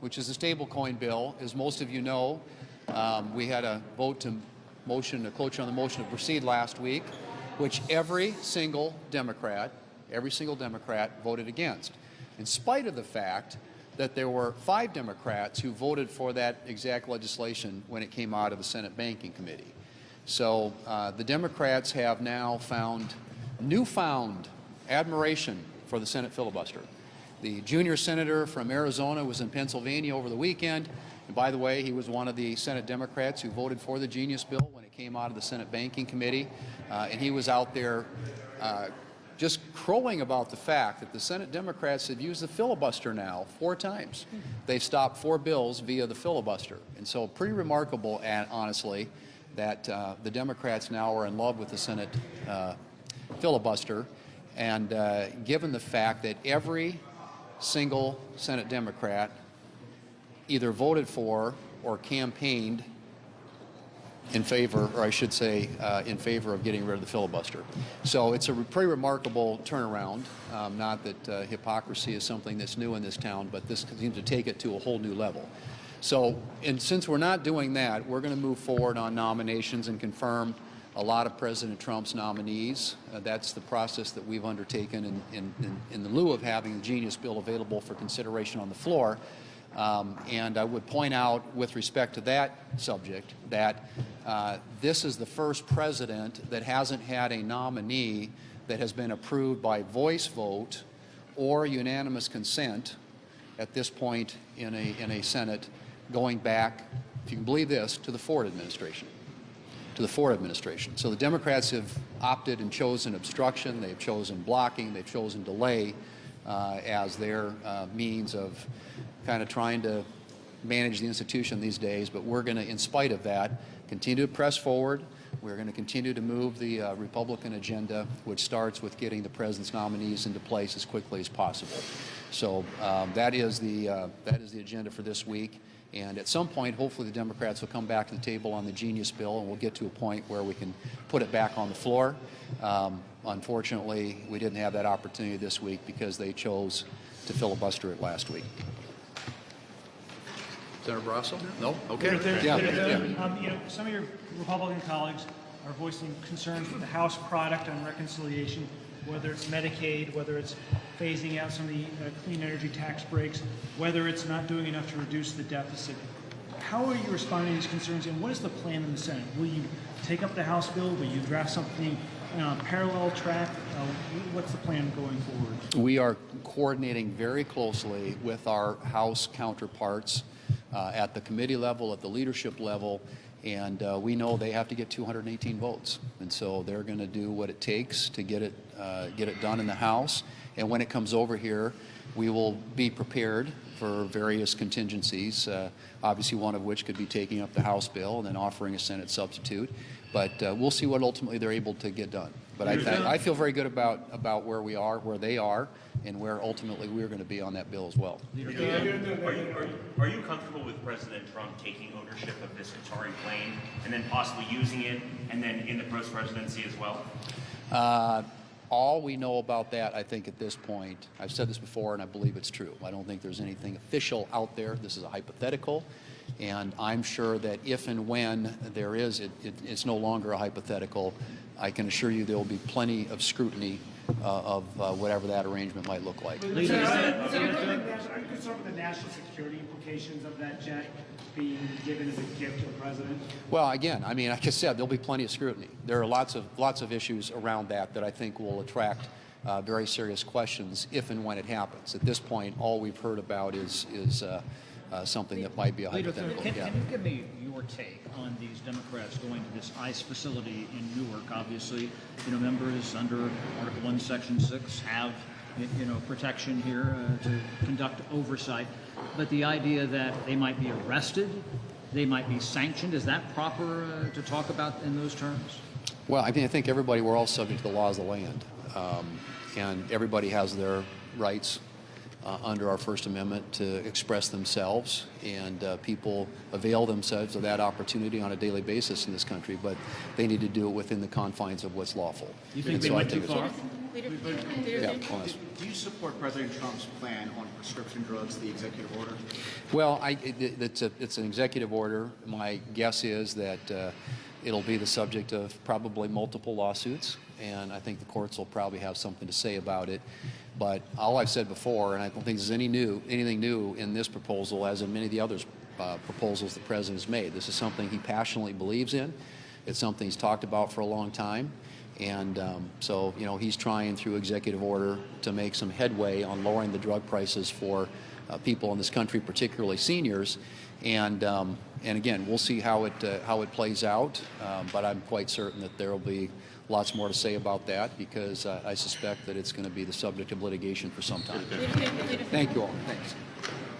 which is the stablecoin bill. As most of you know, we had a vote to cloture on the motion to proceed last week, which every single Democrat voted against, in spite of the fact that there were 5 Democrats who voted for that exact legislation when it came out of the Senate Banking Committee. So the Democrats have now found newfound admiration for the Senate filibuster. The junior senator from Arizona was in Pennsylvania over the weekend. And by the way, he was one of the Senate Democrats who voted for the Genius Bill when it came out of the Senate Banking Committee. And he was out there just crowing about the fact that the Senate Democrats have used the filibuster now 4 times. They've stopped 4 bills via the filibuster. And so pretty remarkable, honestly, that the Democrats now are in love with the Senate filibuster. And given the fact that every single Senate Democrat either voted for or campaigned in favor, or I should say, in favor of getting rid of the filibuster. So it's a pretty remarkable turnaround. Not that hypocrisy is something that's new in this town, but this seems to take it to a whole new level. So, and since we're not doing that, we're going to move forward on nominations and confirm a lot of President Trump's nominees. That's the process that we've undertaken in the lieu of having the Genius Bill available for consideration on the floor. And I would point out, with respect to that subject, that this is the first president that hasn't had a nominee that has been approved by voice vote or unanimous consent at this point in a Senate, going back, if you can believe this, to the Ford administration. So the Democrats have opted and chosen obstruction, they've chosen blocking, they've chosen delay as their means of kind of trying to manage the institution these days. But we're going to, in spite of that, continue to press forward. We're going to continue to move the Republican agenda, which starts with getting the president's nominees into place as quickly as possible. So that is the agenda for this week. And at some point, hopefully, the Democrats will come back to the table on the Genius Bill, and we'll get to a point where we can put it back on the floor. Unfortunately, we didn't have that opportunity this week because they chose to filibuster it last week. Senator Barrasso? No? Okay. Yeah. Some of your Republican colleagues are voicing concerns with the House product on reconciliation, whether it's Medicaid, whether it's phasing out some of the clean energy tax breaks, whether it's not doing enough to reduce the deficit. How are you responding to these concerns, and what is the plan in the Senate? Will you take up the House bill? Will you draft something on a parallel track? What's the plan going forward? We are coordinating very closely with our House counterparts at the committee level, at the leadership level, and we know they have to get 218 votes, and so they're going to do what it takes to get it done in the House. And when it comes over here, we will be prepared for various contingencies, obviously one of which could be taking up the House bill and then offering a Senate substitute. But we'll see what ultimately they're able to get done. But I feel very good about where we are, where they are, and where ultimately we're going to be on that bill as well. Are you comfortable with President Trump taking ownership of this Qatari plane and then possibly using it and then in the post-presidency as well? All we know about that, I think, at this point, I've said this before and I believe it's true. I don't think there's anything official out there. This is a hypothetical. And I'm sure that if and when there is, it's no longer a hypothetical. I can assure you there will be plenty of scrutiny of whatever that arrangement might look like. Are you concerned with the national security implications of that jet being given as a gift to the president? Well, again, I mean, like I said, there'll be plenty of scrutiny. There are lots of issues around that I think will attract very serious questions if and when it happens. At this point, all we've heard about is something that might be a hypothetical. Can you give me your take on these Democrats going to this ICE facility in Newark? Obviously, members under Article 1, Section 6 have, protection here to conduct oversight. But the idea that they might be arrested, they might be sanctioned, is that proper to talk about in those terms? Well, I think everybody, we're all subject to the laws of the land. And everybody has their rights under our First Amendment to express themselves, and people avail themselves of that opportunity on a daily basis in this country, but they need to do it within the confines of what's lawful. You think they went too far? Leader, Yeah, Thune? hold on. Do you support President Trump's plan on prescription drugs, the executive order? Well, it's an executive order. My guess is that it'll be the subject of probably multiple lawsuits, and I think the courts will probably have something to say about it. But all I've said before, and I don't think there's anything new in this proposal, as in many of the other proposals the president has made. This is something he passionately believes in. It's something he's talked about for a long time. And so, he's trying through executive order to make some headway on lowering the drug prices for people in this country, particularly seniors. And again, we'll see how it plays out. But I'm quite certain that there will be lots more to say about that, because I suspect that it's going to be the subject of litigation for some time. Leader, Thune, Leader, Thune. Thank you all. Thanks.